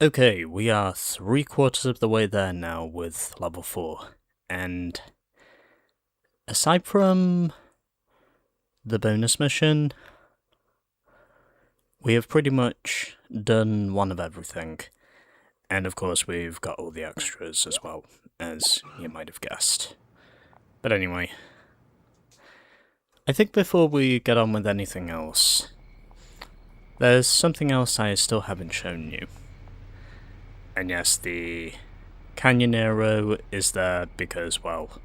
Okay, we are 3/4 of the way there now with level 4, and aside from the bonus mission, we have pretty much done one of everything, and of course we've got all the extras as well, as you might have guessed. But anyway, I think before we get on with anything else, there's something else I still haven't shown you. And yes, the canyon arrow is there because, well,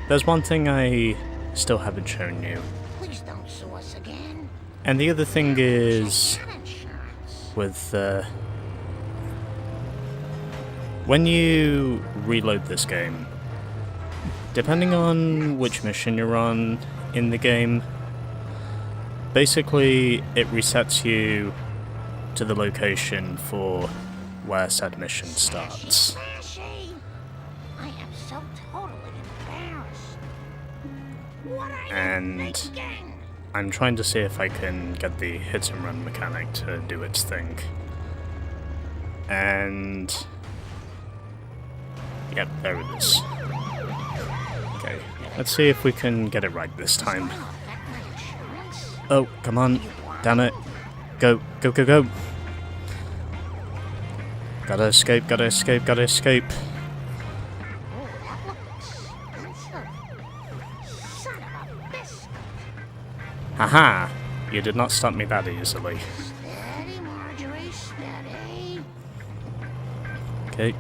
there's one thing I still haven't shown you. Please don't sue us again. And the other thing is, with, when you reload this game, depending on which mission you're on in the game, basically it resets you to the location for where said mission starts. I am so totally embarrassed. What are And you thinking? I'm trying to see if I can get the hit-and-run mechanic to do its thing. And yep, there it is. Okay, let's see if we can get it right this time. Oh, come on. Damn it. Go, go, go, go. Gotta escape, gotta escape, gotta escape. Oh, that looks expensive. Son of a biscuit. Haha! You did not stop me that easily. Steady, Marjorie, steady. Okay.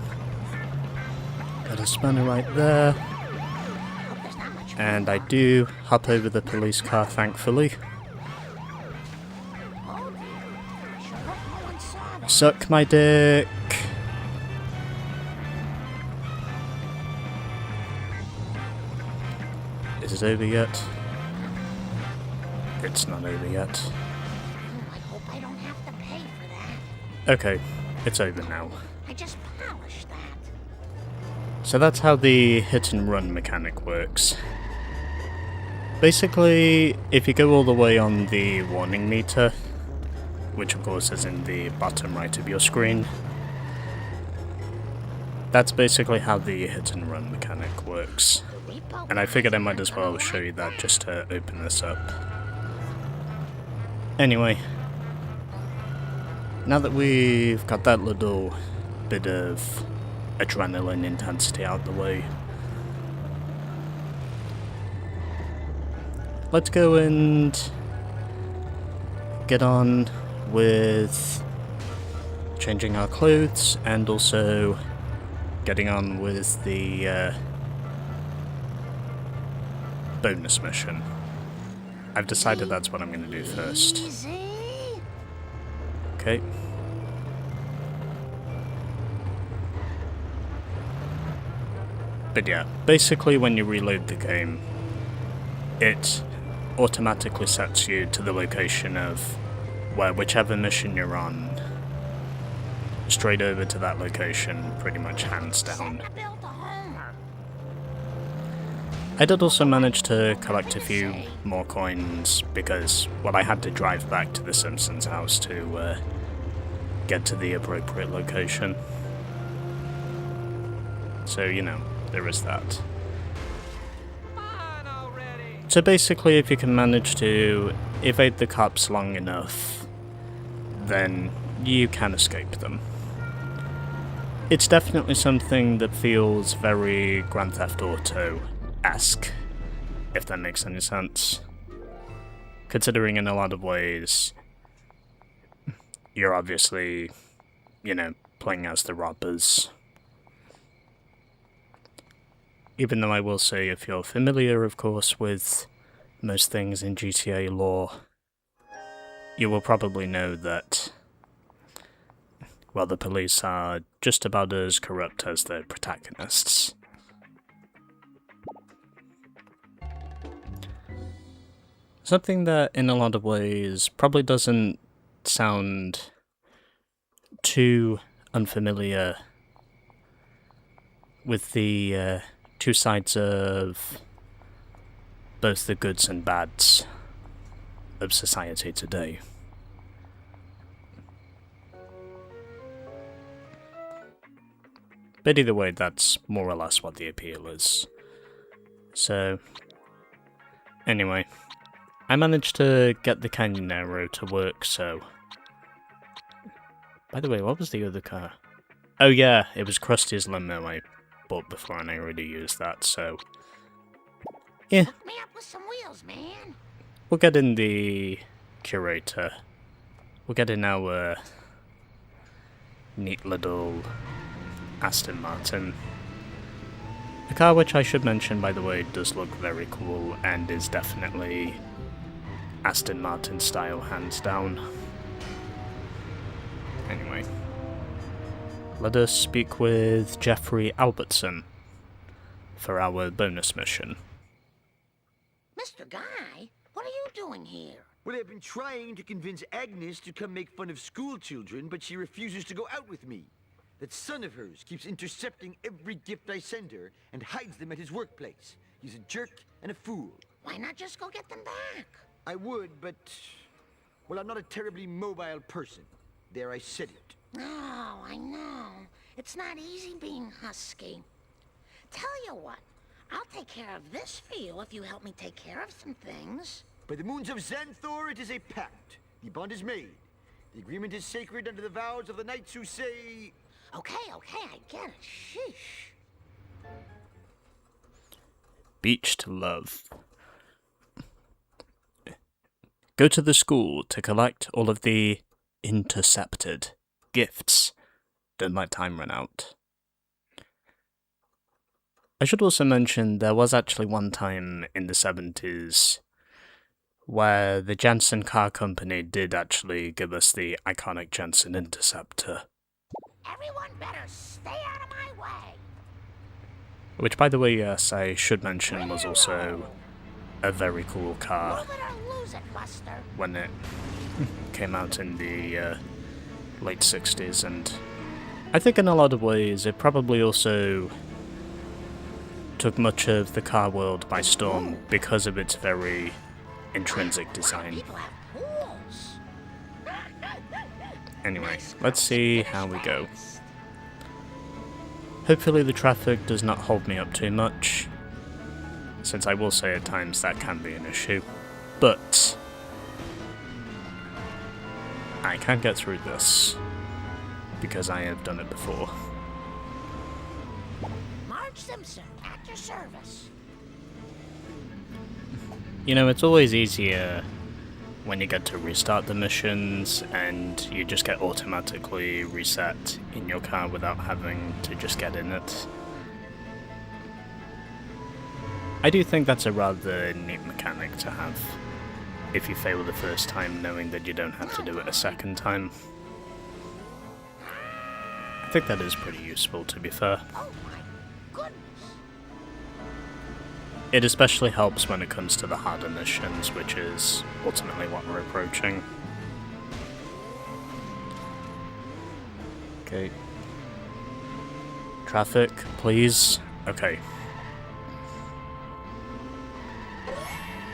Got a spanner right there. Hope there's not much And I do hop over the police car, thankfully. Oh, dear. Sure hope no one saw that. Suck my dick! Is it over yet? It's not over yet. I hope I don't have to pay for that. Okay, it's over now. I just polished that. So that's how the hit-and-run mechanic works. Basically, if you go all the way on the warning meter, which of course is in the bottom right of your screen, that's basically how the hit-and-run mechanic works. And I figured I might as well show you that just to open this up. Anyway, now that we've got that little bit of adrenaline intensity out the way, let's go and get on with changing our clothes and also getting on with the bonus mission. I've decided that's what I'm going to do first. Easy. Okay. But yeah, basically when you reload the game, it automatically sets you to the location of where whichever mission you're on, straight over to that location, pretty much hands down. Send the bill to Homer. I did also manage to collect a few more coins because, well, I had to drive back to the Simpsons house to get to the appropriate location. So, you know, there is that. So basically, if you can manage to evade the cops long enough, then you can escape them. It's definitely something that feels very Grand Theft Auto-esque, if that makes any sense. Considering in a lot of ways, you're obviously, you know, playing as the robbers. Even though I will say, if you're familiar, of course, with most things in GTA lore, you will probably know that, well, the police are just about as corrupt as the protagonists. Something that, in a lot of ways, probably doesn't sound too unfamiliar with the two sides of both the goods and bads of society today. But either way, that's more or less what the appeal is. So, anyway, I managed to get the Canyon Arrow to work, so... By the way, what was the other car? Oh yeah, it was Krusty's limo I bought before and I already used that, so... Yeah. Hook me up with some wheels, man. We'll get in the Curator. We'll get in our neat little Aston Martin. A car which I should mention, by the way, does look very cool and is definitely Aston Martin style, hands down. Anyway, let us speak with Jeffrey Albertson for our bonus mission. Mr. Guy, what are you doing here? Well, I've been trying to convince Agnes to come make fun of school children, but she refuses to go out with me. That son of hers keeps intercepting every gift I send her and hides them at his workplace. He's a jerk and a fool. Why not just go get them back? I would, but... well, I'm not a terribly mobile person. There, I said it. Oh, I know. It's not easy being husky. Tell you what, I'll take care of this for you if you help me take care of some things. By the moons of Xanthor, it is a pact. The bond is made. The agreement is sacred under the vows of the knights who say... Okay, I get it. Sheesh. Beach to love. Go to the school to collect all of the intercepted gifts. Don't let time run out. I should also mention there was actually one time in the 70s where the Jensen Car Company did actually give us the iconic Jensen Interceptor. Everyone better stay out of my way. Which, by the way, yes, I should mention was also a very cool car Move it or lose it, Buster. when it came out in the late 60s, and I think in a lot of ways it probably also took much of the car world by storm because of its very intrinsic design. People have pools. Anyway, let's see how we go. Hopefully the traffic does not hold me up too much, since I will say at times that can be an issue, but I can get through this, because I have done it before. Marge Simpson, at your service. You know, it's always easier when you get to restart the missions and you just get automatically reset in your car without having to just get in it. I do think that's a rather neat mechanic to have, if you fail the first time, knowing that you don't have to do it a second time. I think that is pretty useful, to be fair. Oh my goodness. It especially helps when it comes to the harder missions, which is ultimately what we're approaching. Okay. Traffic, please. Okay.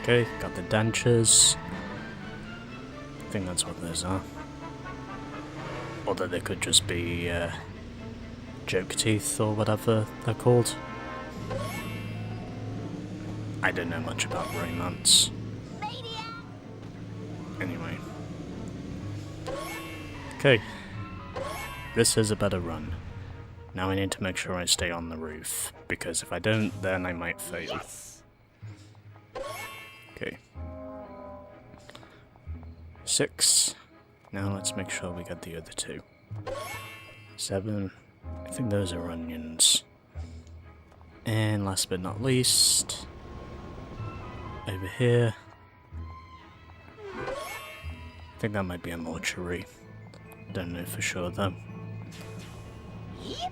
Okay, got the dentures. I think that's what those are. Although they could just be joke teeth or whatever they're called. I don't know much about romance. Anyway. Okay. This is a better run. Now I need to make sure I stay on the roof, because if I don't, then I might fail. Yes. Okay. 6. Now let's make sure we get the other 2. 7. I think those are onions. And last but not least, over here. I think that might be a mortuary. Don't know for sure though.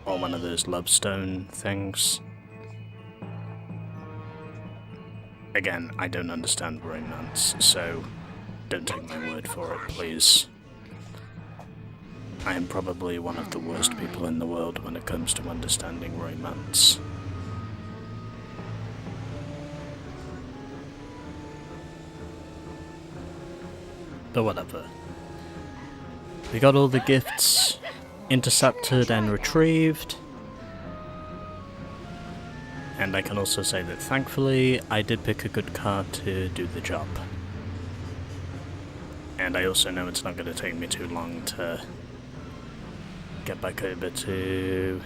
Or one of those lobstone things. Again, I don't understand romance, so don't take my word for it, please. I am probably one of the worst people in the world when it comes to understanding romance. But whatever. We got all the gifts intercepted and retrieved. And I can also say that thankfully I did pick a good car to do the job. And I also know it's not going to take me too long to get back over to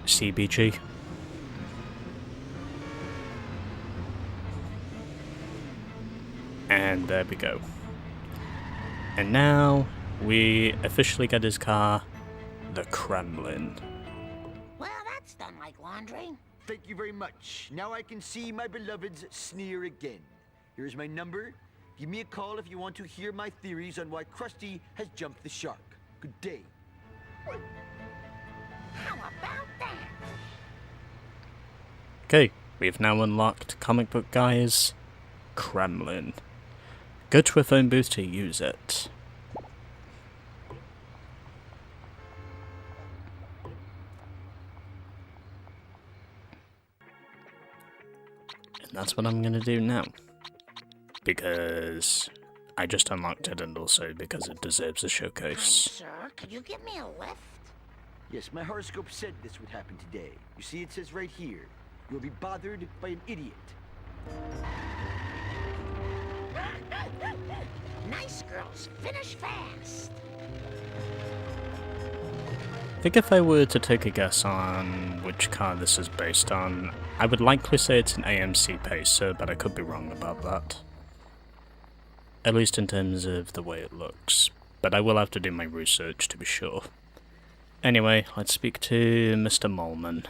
CBG. And there we go. And now we officially get his car, the Kremlin. Well, that's done like laundry. Thank you very much. Now I can see my beloveds sneer again. Here's my number. Give me a call if you want to hear my theories on why Krusty has jumped the shark. Good day. How about that? Okay, we've now unlocked Comic Book Guy's Kremlin. Go to a phone booth to use it. And that's what I'm gonna do now. Because I just unlocked it, and also because it deserves a showcase. Sir, could you give me a lift? Yes, my horoscope said this would happen today. You see, it says right here, you'll be bothered by an idiot. Nice girls, finish fast. I think if I were to take a guess on which car this is based on, I would likely say it's an AMC Pacer, but I could be wrong about that. At least in terms of the way it looks. But I will have to do my research to be sure. Anyway, let's speak to Mr. Moleman.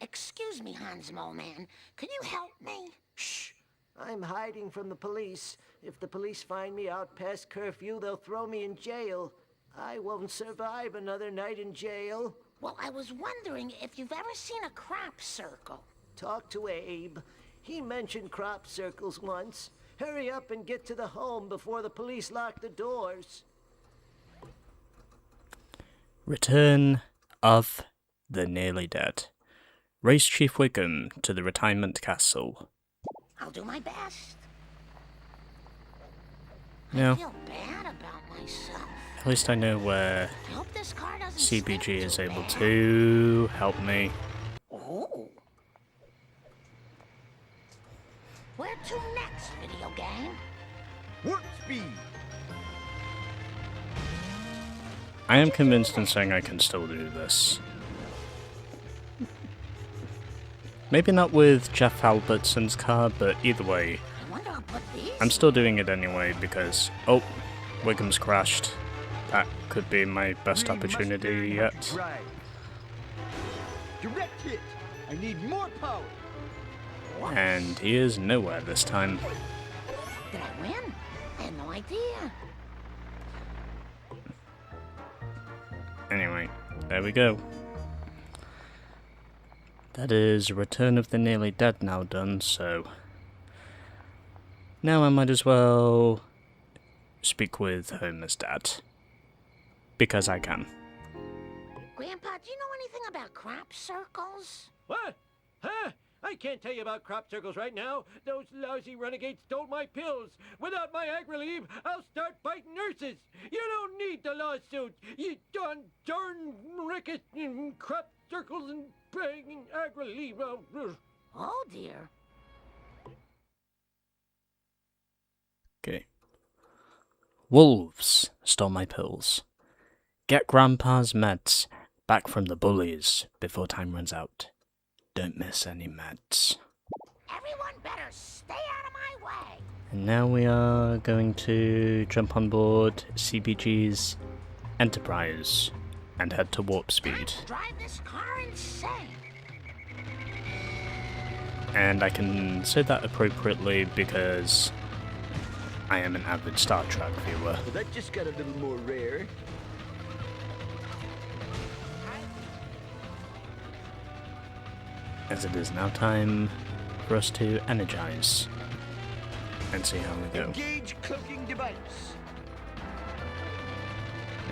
Excuse me, Hans Moleman. Can you help me? Shh! I'm hiding from the police. If the police find me out past curfew, they'll throw me in jail. I won't survive another night in jail. Well, I was wondering if you've ever seen a crop circle. Talk to Abe. He mentioned crop circles once. Hurry up and get to the home before the police lock the doors. Return of the Nearly Dead. Race Chief Wiggum to the retirement castle. I'll do my best. No. I feel bad about myself. At least I know where I hope this car doesn't CBG stink is too able bad. to help me. Oh. Where to next, video game? Warp speed! I am convinced in saying I can still do this. Maybe not with Jeff Albertson's car, but either way, I wonder I'll put these. I'm still doing it anyway because... Oh, Wiggum's crashed. That could be my best Green opportunity Mustang yet. drive. Direct hit! I need more power! And he is nowhere this time. Did I win? I had no idea. Anyway, there we go. That is Return of the Nearly Dead now done, so... Now I might as well speak with Homer's dad. Because I can. Grandpa, do you know anything about crop circles? What? Huh? I can't tell you about crop circles right now. Those lousy renegades stole my pills. Without my ag relief, I'll start biting nurses. You don't need the lawsuit. You darn ricket crop circles and begging ag relief. Oh, dear. Okay. Wolves stole my pills. Get Grandpa's meds back from the bullies before time runs out. Don't miss any meds. Everyone better stay out of my way. And now we are going to jump on board CBG's Enterprise and head to warp speed. Drive this car insane. And I can say that appropriately because I am an avid Star Trek viewer. Well, that just got a little more rare. As it is now time for us to energize and see how we go. Engage cloaking device.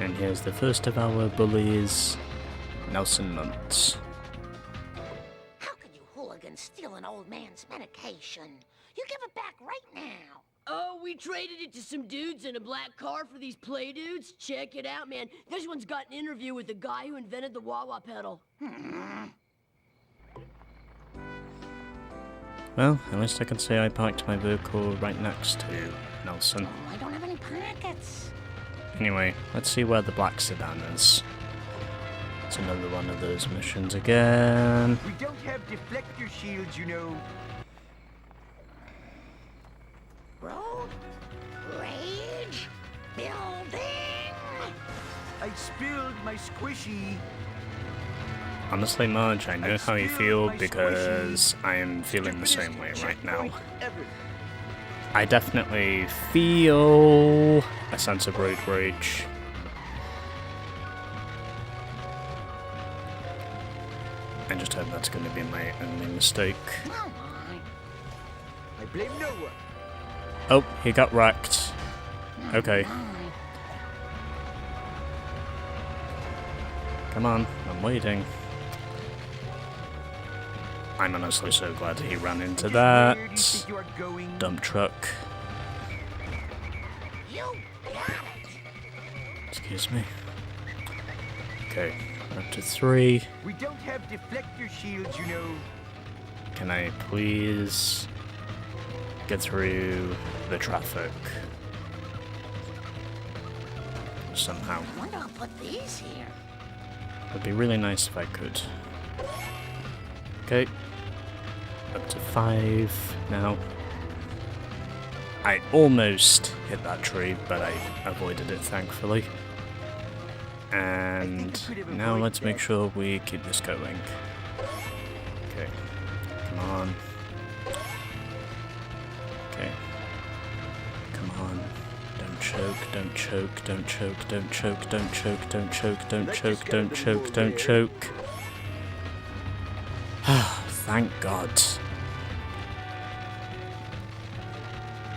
And here's the first of our bullies, Nelson Muntz. How could you hooligans steal an old man's medication? You give it back right now. Oh, we traded it to some dudes in a black car for these play dudes? Check it out, man. This one's got an interview with the guy who invented the wah-wah pedal. Well, at least I can say I parked my vehicle right next to Nelson. Oh, I don't have any pockets. Anyway, let's see where the black sedan is. It's another one of those missions again. We don't have deflector shields, you know. Road rage building. I spilled my squishy. Honestly, Marge, I know how you feel because I am feeling the same way right now. I definitely feel a sense of road rage. I just hope that's going to be my only mistake. Come on. I blame no one. Oh, he got wrecked. Okay. Come on, I'm waiting. I'm honestly so glad he ran into that Where do you think you are going? dump truck. You got it. Excuse me. Okay, we're up to 3. We don't have deflector shields, you know. Can I please get through the traffic? Somehow. I wonder I'll put these here. It'd be really nice if I could. Okay. Up to 5 now. I almost hit that tree, but I avoided it thankfully. And now let's make sure we keep this going. Okay. Come on. Okay. Come on. Don't choke, don't choke, don't choke, don't choke, don't choke, don't choke, don't choke, don't choke, don't choke. Thank God.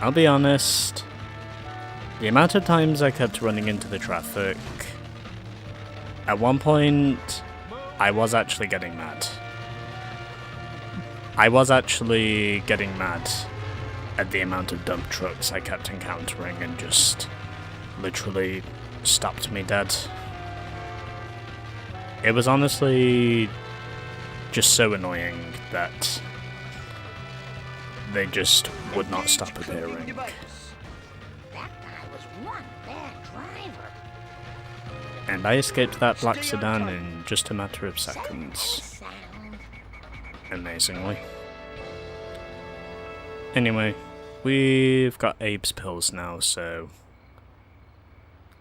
I'll be honest, the amount of times I kept running into the traffic, at one point, I was actually getting mad. I was actually getting mad at the amount of dump trucks I kept encountering and just literally stopped me dead. It was honestly just so annoying that they just would not stop appearing. That guy was one bad driver. And I escaped that black sedan in just a matter of seconds, Sound. amazingly. Anyway, we've got Abe's pills now, so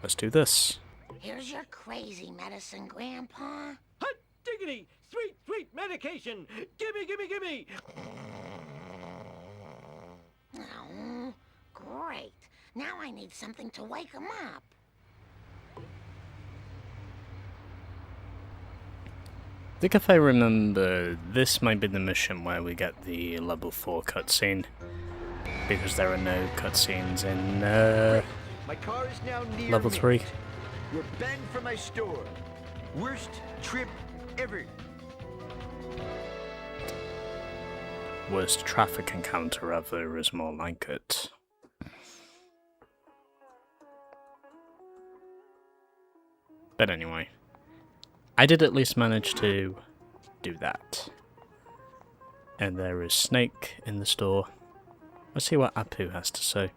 let's do this. Here's your crazy medicine, Grandpa. Hot diggity! Sweet, sweet medication! Gimme, gimme, gimme! Oh, great. Now I need something to wake him up. I think if I remember, this might be the mission where we get the level 4 cutscene, because there are no cutscenes in My car is now near level mint. 3. You're banned from my store. Worst trip ever. Worst traffic encounter ever is more like it. But anyway, I did at least manage to do that. And there is Snake in the store. Let's see what Apu has to say.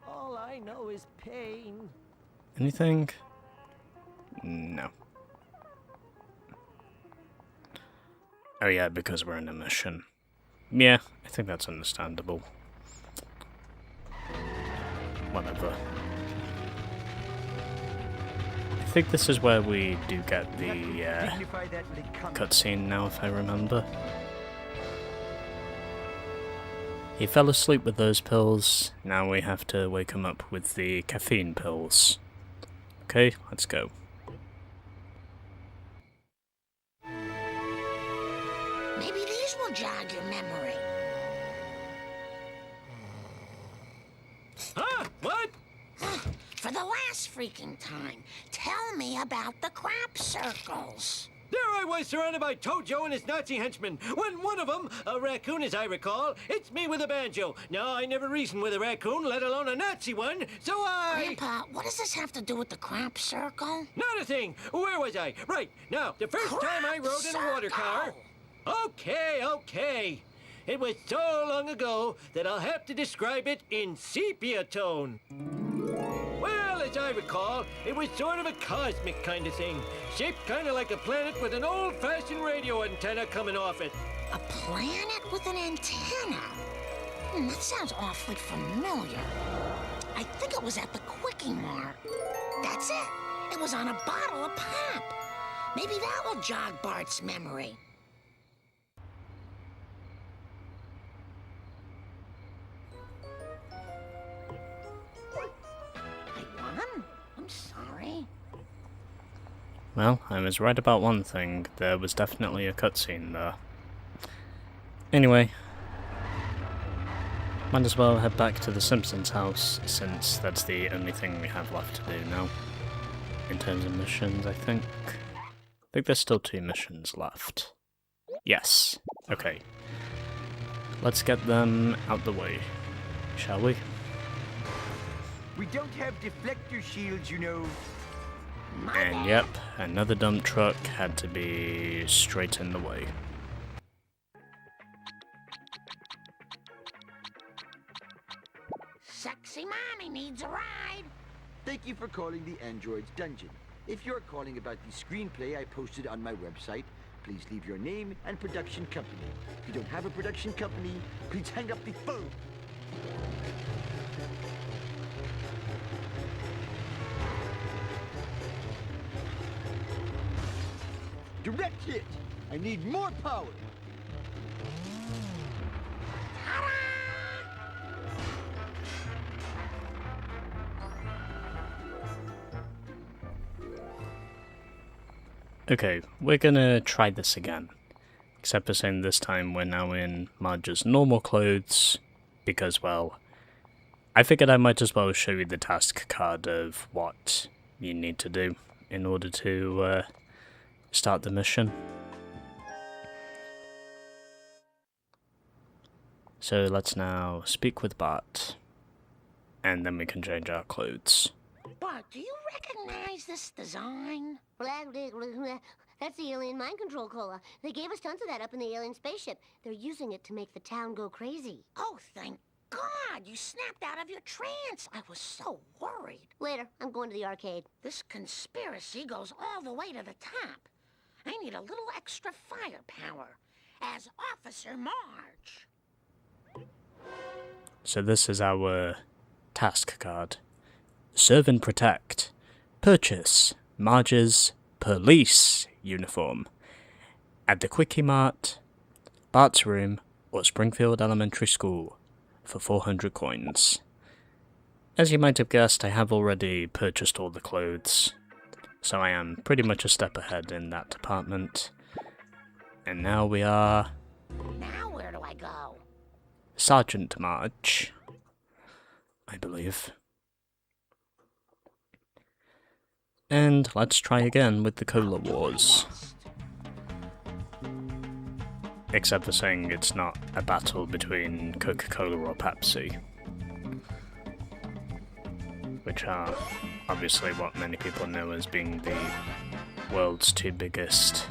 All I know is pain. Anything? No. Oh yeah, because we're in a mission. Yeah, I think that's understandable. Whatever. I think this is where we do get the Dignify that when it comes. cutscene now, if I remember. He fell asleep with those pills, now we have to wake him up with the caffeine pills. Okay, let's go. Maybe these will jog your memory. Huh? What? For the last freaking time, tell me about the crop circles. There I was surrounded by Tojo and his Nazi henchmen, when one of them, a raccoon as I recall, hits me with a banjo. Now, I never reasoned with a raccoon, let alone a Nazi one, so I... Grandpa, what does this have to do with the crop circle? Not a thing. Where was I? Right, now, the first time I rode in a water car... Crop Okay. It was so long ago that I'll have to describe it in sepia tone. Well, as I recall, it was sort of a cosmic kind of thing, shaped kind of like a planet with an old-fashioned radio antenna coming off it. A planet with an antenna? That sounds awfully familiar. I think it was at the Quickie Mart. That's it. It was on a bottle of pop. Maybe that will jog Bart's memory. I won? I'm sorry. Well, I was right about one thing. There was definitely a cutscene there. Anyway, might as well head back to the Simpsons house, since that's the only thing we have left to do now. In terms of missions, I think there's still 2 missions left. Yes. Okay. Let's get them out the way, shall we? We don't have deflector shields, you know. And yep, another dump truck had to be straight in the way. Sexy mommy needs a ride. Thank you for calling the Android's Dungeon. If you're calling about the screenplay I posted on my website, please leave your name and production company. If you don't have a production company, please hang up the phone. Direct hit! I need more power! Okay, we're gonna try this again. Except for saying this time we're now in Marge's normal clothes, because, well, I figured I might as well show you the task card of what you need to do in order to start the mission. So let's now speak with Bart, and then we can change our clothes. Bart, do you recognize this design? That's the alien mind control cola. They gave us tons of that up in the alien spaceship. They're using it to make the town go crazy. Oh, thank God, you snapped out of your trance. I was so worried. Later, I'm going to the arcade. This conspiracy goes all the way to the top. I need a little extra firepower as Officer Marge. So this is our task card. Serve and protect. Purchase Marge's police uniform at the Quickie Mart, Bart's room, or Springfield Elementary School for 400 coins. As you might have guessed, I have already purchased all the clothes, so I am pretty much a step ahead in that department. And now we are... Now where do I go? Sergeant Marge, I believe. And let's try again with the Cola Wars. Except for saying it's not a battle between Coca-Cola or Pepsi. Which are obviously what many people know as being the world's 2 biggest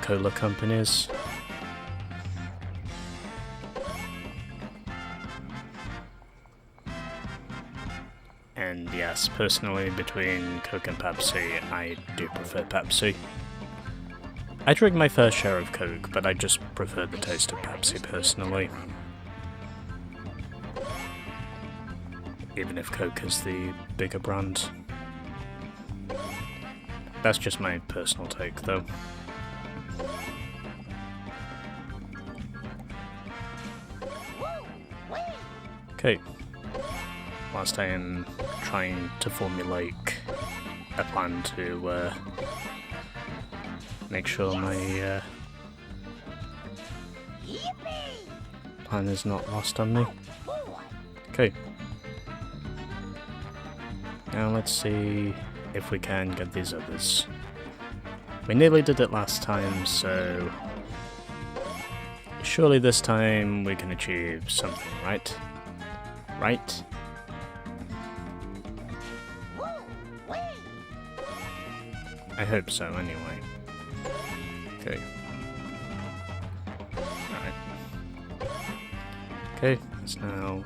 cola companies. And yes, personally, between Coke and Pepsi, I do prefer Pepsi. I drink my fair share of Coke, but I just prefer the taste of Pepsi personally. Even if Coke is the bigger brand. That's just my personal take, though. Okay. Whilst I am trying to formulate a plan to make sure my plan is not lost on me. Okay. Now let's see if we can get these others. We nearly did it last time, so surely this time we can achieve something, right? Right? I hope so, anyway. Okay. Okay, it's now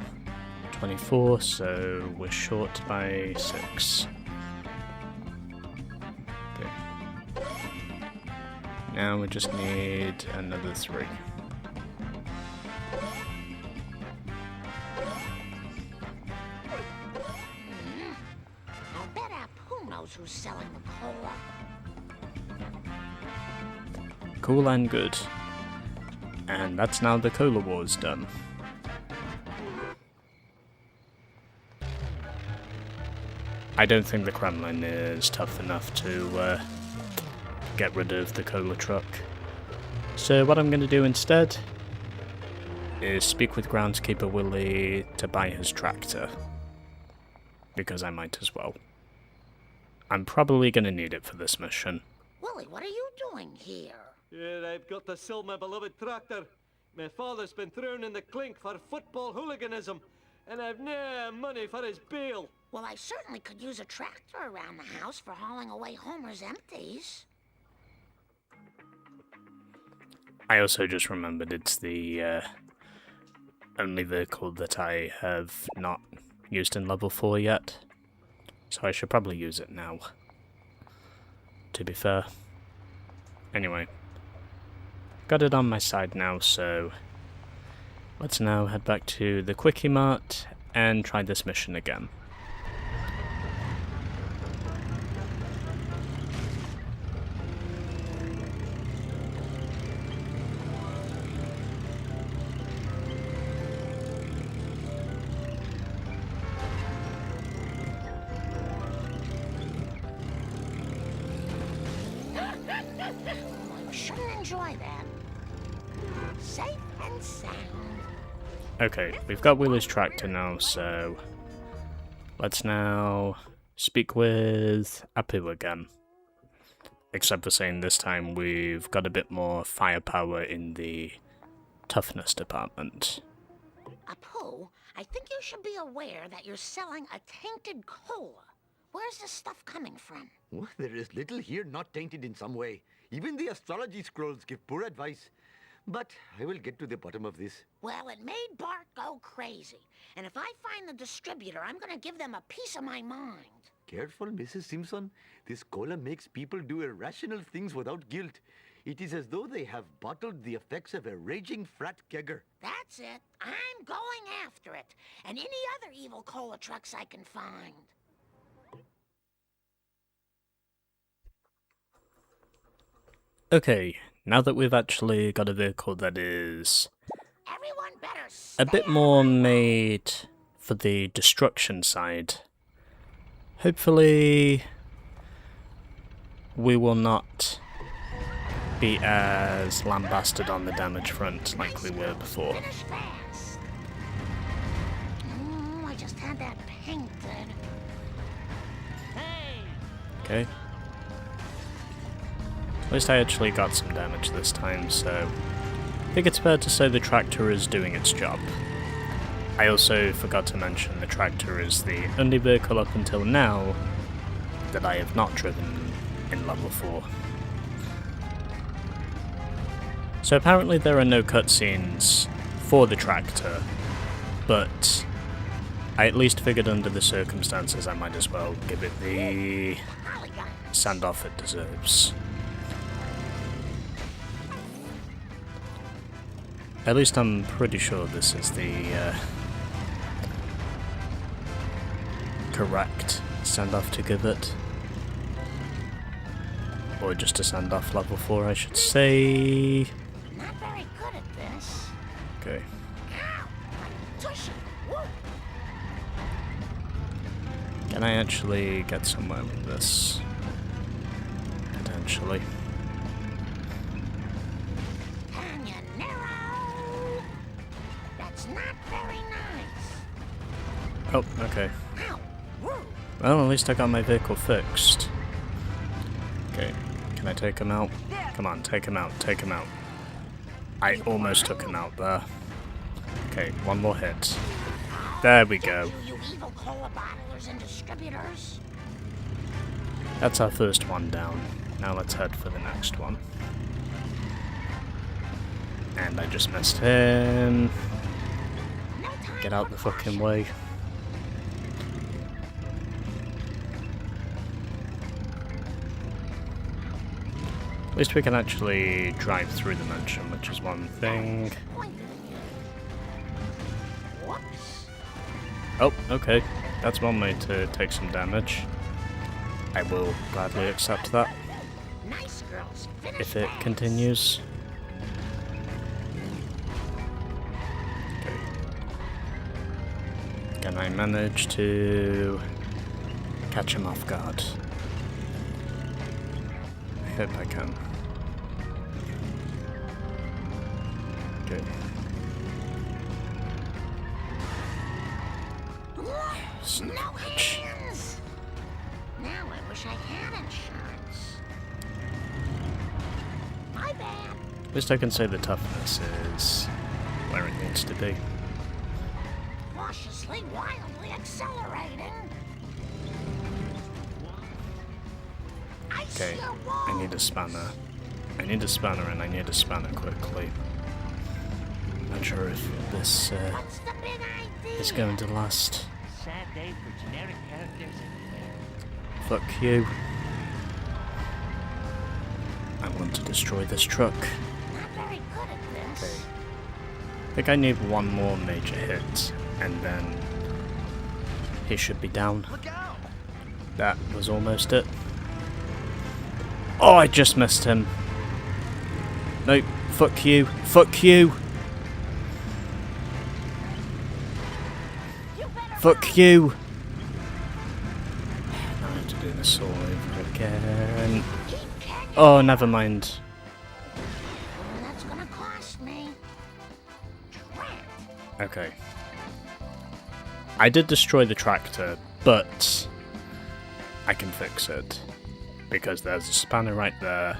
24, so we're short by 6. Okay. Now we just need another 3. I'll bet Apu knows who's selling the cola. Cool and good. And that's now the Cola Wars done. I don't think the Kremlin is tough enough to get rid of the cola truck. So what I'm going to do instead is speak with Groundskeeper Willie to buy his tractor. Because I might as well. I'm probably going to need it for this mission. Willie, what are you doing here? Yeah, I've got to sell my beloved tractor. My father's been thrown in the clink for football hooliganism, and I've no money for his bail. Well, I certainly could use a tractor around the house for hauling away Homer's empties. I also just remembered it's the only vehicle that I have not used in level 4 yet. So I should probably use it now, to be fair. Anyway, got it on my side now, so let's now head back to the Quickie Mart and try this mission again. I shouldn't enjoy that. Safe and sound. Okay, we've got Willie's tractor now, so let's now speak with Apu again. Except for saying this time we've got a bit more firepower in the toughness department. Apu, I think you should be aware that you're selling a tainted cola. Where's this stuff coming from? Well, there is little here not tainted in some way. Even the astrology scrolls give poor advice. But I will get to the bottom of this. Well, it made Bart go crazy. And if I find the distributor, I'm gonna give them a piece of my mind. Careful, Mrs. Simpson. This cola makes people do irrational things without guilt. It is as though they have bottled the effects of a raging frat kegger. That's it. I'm going after it. And any other evil cola trucks I can find. Okay, now that we've actually got a vehicle that is Everyone better a bit more made for the destruction side, hopefully we will not be as lambasted on the damage front like we were before. Finish fast. I just had that painted. Okay. At least I actually got some damage this time, so I think it's fair to say the tractor is doing its job. I also forgot to mention the tractor is the only vehicle up until now that I have not driven in level 4. So apparently there are no cutscenes for the tractor, but I at least figured under the circumstances I might as well give it the send-off it deserves. At least I'm pretty sure this is the correct send-off to give it. Or just a send-off level 4, I should say. Not very good at this. Okay. Ow! My tushy! Woo! Can I actually get somewhere with this? Potentially. That's not very nice. Oh, okay. Ow! Woo! Well, at least I got my vehicle fixed. Okay, can I take him out? Come on, take him out, take him out. I almost took him out there. Okay, one more hit. There we go. You evil cola bottlers and distributors. That's our first one down. Now let's head for the next one. And I just missed him. Get out the fucking way. At least we can actually drive through the mansion, which is one thing. Oh, okay. That's one way to take some damage. I will gladly accept that. If it continues. Okay. Can I manage to catch him off guard? I hope I can. Okay. No hands! Now I wish I had insurance. My bad. At least I can say the toughness is where it needs to be. Cautiously, wildly accelerating. Okay, I need a spanner. I need a spanner and I need a spanner quickly. Not sure if this What's the big idea? is going to last. Sad day for generic characters everywhere. Fuck you. I want to destroy this truck. Not very good at this. Okay. I think I need one more major hit, and then he should be down. Look out! That was almost it. Oh, I just missed him. Nope. Fuck you. Fuck you. Fuck you. Now I have to do this all over again. Oh, never mind. That's gonna cost me. Okay. I did destroy the tractor, but I can fix it. Because there's a spanner right there.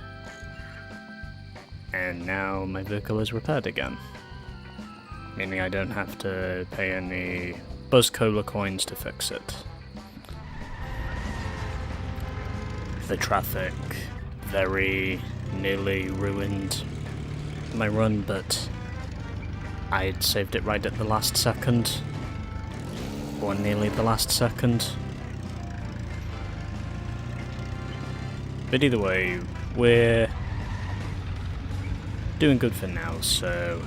And now my vehicle is repaired again. Meaning I don't have to pay any Buzz Cola coins to fix it. The traffic very nearly ruined my run, but I'd saved it right at the last second. Or nearly the last second. But either way, we're doing good for now, so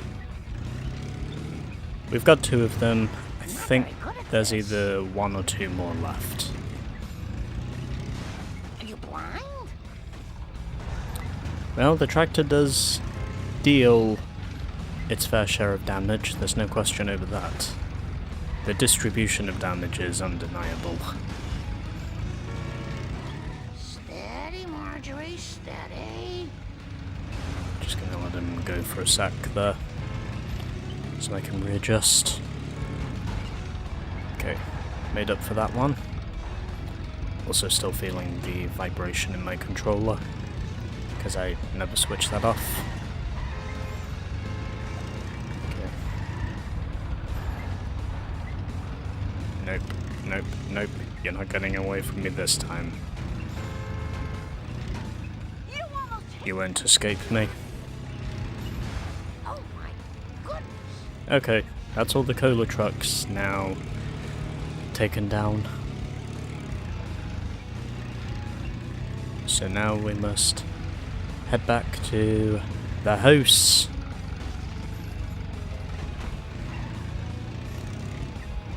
we've got 2 of them. I think there's either 1 or 2 more left. Are you blind? Well, the tractor does deal its fair share of damage, there's no question over that. The distribution of damage is undeniable. Steady, Marjorie, steady. Just gonna let him go for a sec there, so I can readjust. Okay, made up for that one. Also still feeling the vibration in my controller, because I never switched that off. Okay. Nope, nope, nope. You're not getting away from me this time. You won't escape me. Oh my goodness. Okay, that's all the cola trucks now taken down. So now we must head back to the house.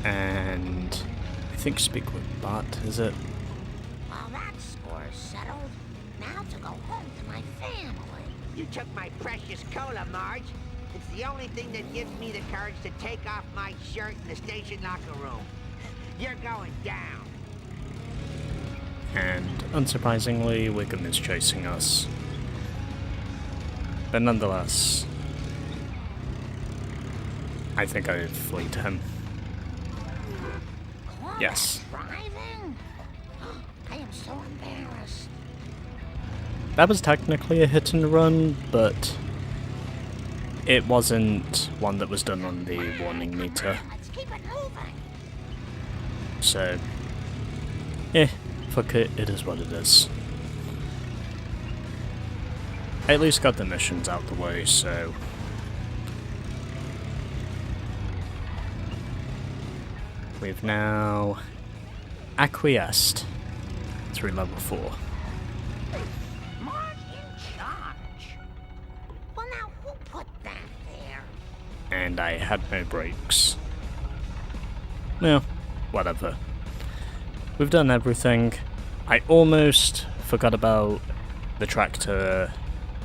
And I think speak with Bart, is it? Well, that score's settled. Now to go home to my family. You took my precious cola, Marge. It's the only thing that gives me the courage to take off my shirt in the station locker room. You're going down. And unsurprisingly, Wiggum is chasing us. But nonetheless, I think I've fleet him. Yes. Driving? I am so embarrassed. That was technically a hit and run, but it wasn't one that was done on the warning meter. Let's keep it moving. So, fuck it, it is what it is. I at least got the missions out the way, so we've now acquiesced through level 4. Marge in charge. Well, now, who put that there? And I had no brakes. Well, whatever. We've done everything. I almost forgot about the tractor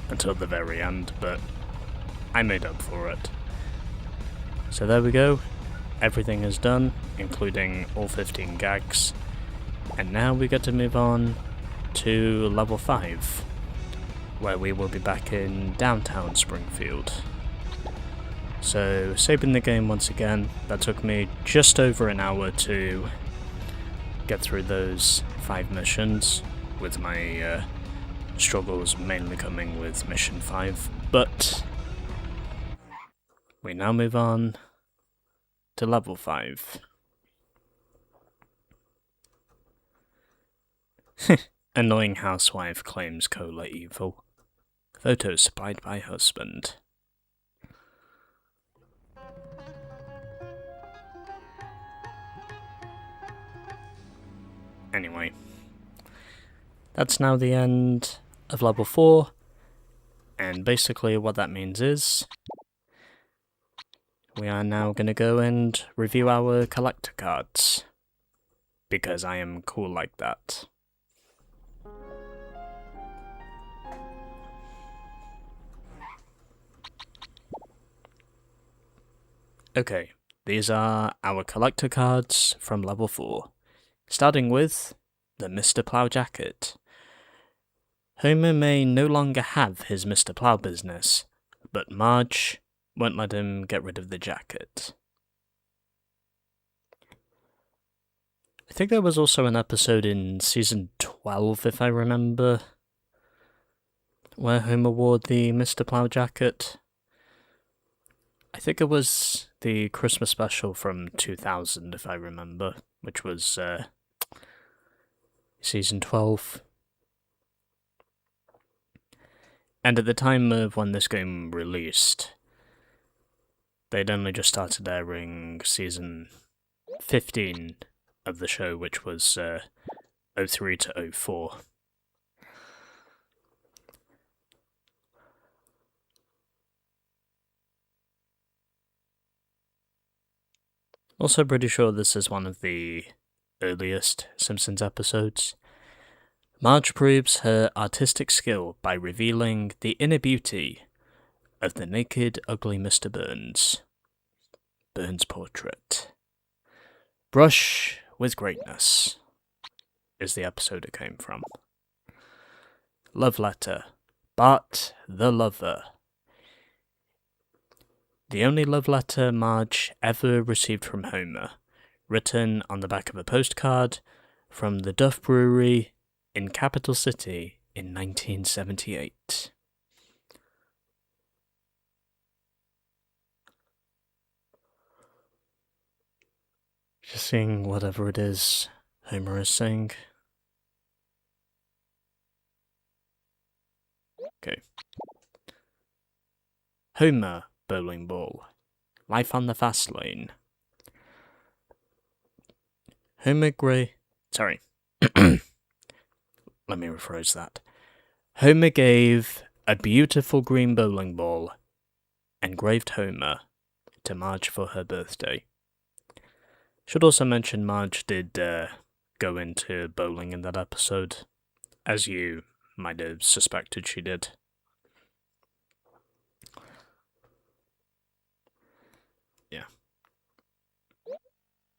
until the very end, but I made up for it. So there we go. Everything is done, including all 15 gags. And now we get to move on to level 5, where we will be back in downtown Springfield. So, saving the game once again, that took me just over an hour to get through those 5 missions, with my struggles mainly coming with mission 5, but we now move on to level 5. Annoying housewife claims cola evil. Photos supplied by husband. Anyway, that's now the end of level 4, and basically what that means is we are now going to go and review our collector cards, because I am cool like that. Okay, these are our collector cards from level 4. Starting with the Mr. Plow jacket. Homer may no longer have his Mr. Plow business, but Marge won't let him get rid of the jacket. I think there was also an episode in season 12, if I remember, where Homer wore the Mr. Plow jacket. I think it was the Christmas special from 2000, if I remember, which was season 12. And at the time of when this game released, they'd only just started airing season 15 of the show, which was 03 to 04. Also pretty sure this is one of the earliest Simpsons episodes. Marge proves her artistic skill by revealing the inner beauty of the naked, ugly Mr. Burns. Burns' portrait. Brush with greatness is the episode it came from. Love letter. Bart the lover. The only love letter Marge ever received from Homer, written on the back of a postcard from the Duff Brewery in Capital City in 1978. Just seeing whatever it is Homer is saying. Okay. Homer bowling ball. Life on the fast lane. Homer Sorry. Let me rephrase that. Homer gave a beautiful green bowling ball, engraved Homer, to Marge for her birthday. Should also mention Marge did go into bowling in that episode, as you might have suspected she did. Yeah.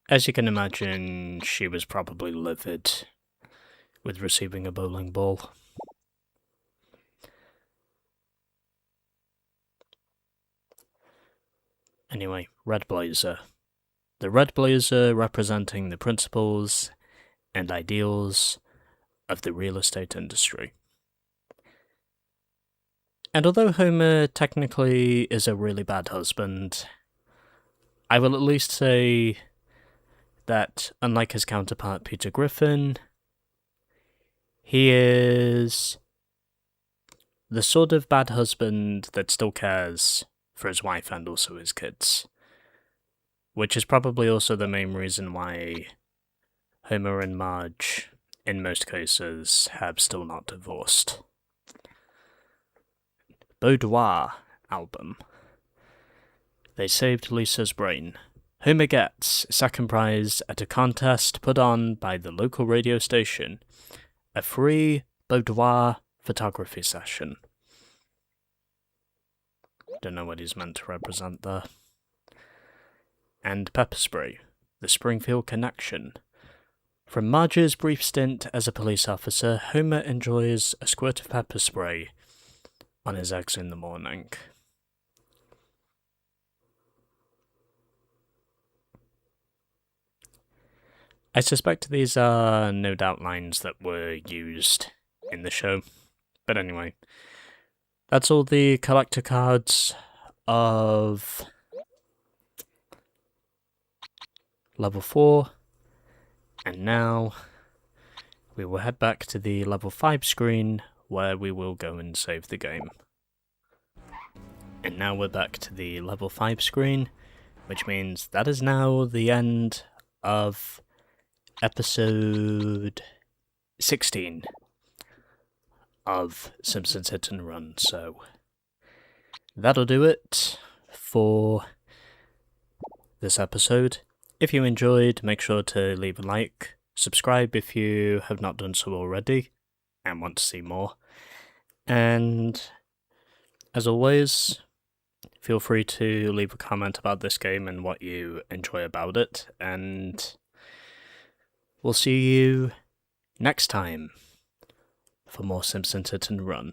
As you can imagine, she was probably livid with receiving a bowling ball. Anyway, red blazer. The red blazer representing the principles and ideals of the real estate industry. And although Homer technically is a really bad husband, I will at least say that, unlike his counterpart Peter Griffin, he is the sort of bad husband that still cares for his wife and also his kids. which is probably also the main reason why Homer and Marge, in most cases, have still not divorced. Boudoir album. They saved Lisa's brain. Homer gets second prize at a contest put on by the local radio station. A free boudoir photography session. Don't know what he's meant to represent there. And Pepper Spray, the Springfield Connection. From Marge's brief stint as a police officer, Homer enjoys a squirt of pepper spray on his eggs in the morning. I suspect these are no doubt lines that were used in the show. But anyway, that's all the collector cards of level 4. And now we will head back to the level 5 screen where we will go and save the game. And now we're back to the level 5 screen, which means that is now the end of episode 16 of Simpsons Hit and Run. So that'll do it for this episode. If you enjoyed, make sure to leave a like, subscribe if you have not done so already and want to see more. And as always, feel free to leave a comment about this game and what you enjoy about it, and we'll see you next time for more Simpsons Hit and Run.